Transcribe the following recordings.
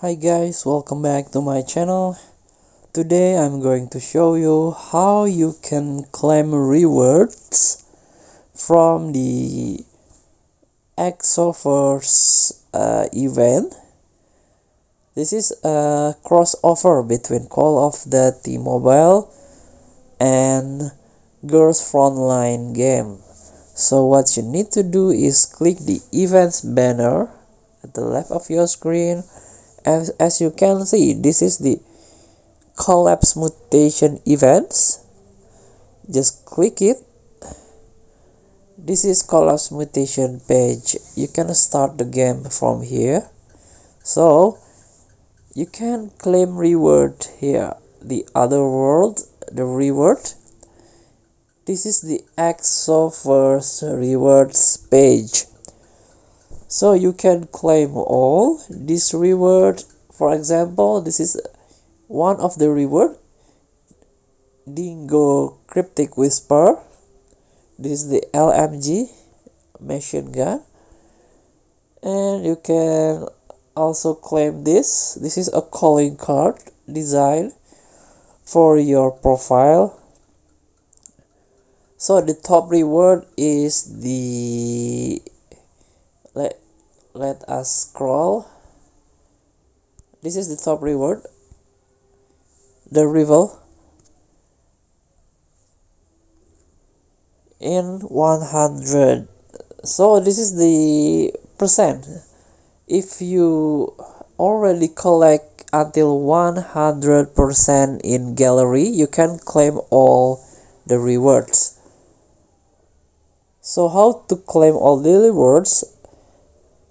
Hi guys, welcome back to my channel. Today I'm going to show you how you can claim rewards from the Exoverse event. This is a crossover between Call of Duty Mobile and Girl Frontline game. So what you need to do is click the events banner at the left of your screen. As you can see, this is the collapse mutation events. Just click it. This is collapse mutation page. You can start the game from here. So you can claim reward here. The other world, the reward. This is the Exoverse Rewards page. So you can claim all this reward. For example, this is one of the reward, Dingo Cryptic Whisper. This is the LMG machine gun, and you can also claim this. This is a calling card design for your profile. So the top reward is the let us scroll. This is the top reward, the rival in 100. So this is the percent. If you already collect until 100% in gallery, you can claim all the rewards. So how to claim all the rewards?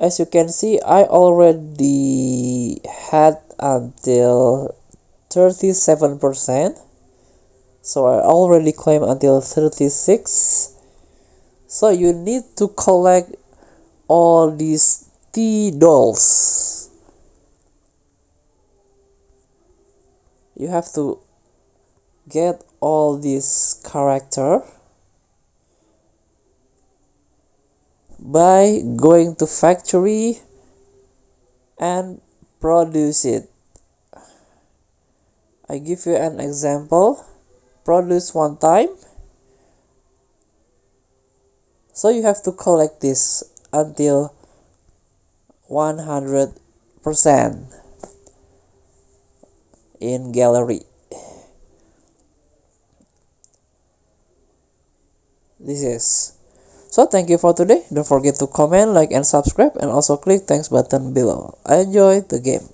As you can see, I already had until 37%. So I already claimed until 36. So you need to collect all these T-dolls. You have to get all these character by going to factory and produce it. I give you an example. Produce one time. So you have to collect this until 100% in gallery. This is. So thank you for today. Don't forget to comment, like, and subscribe, and also click thanks button below. I enjoy the game.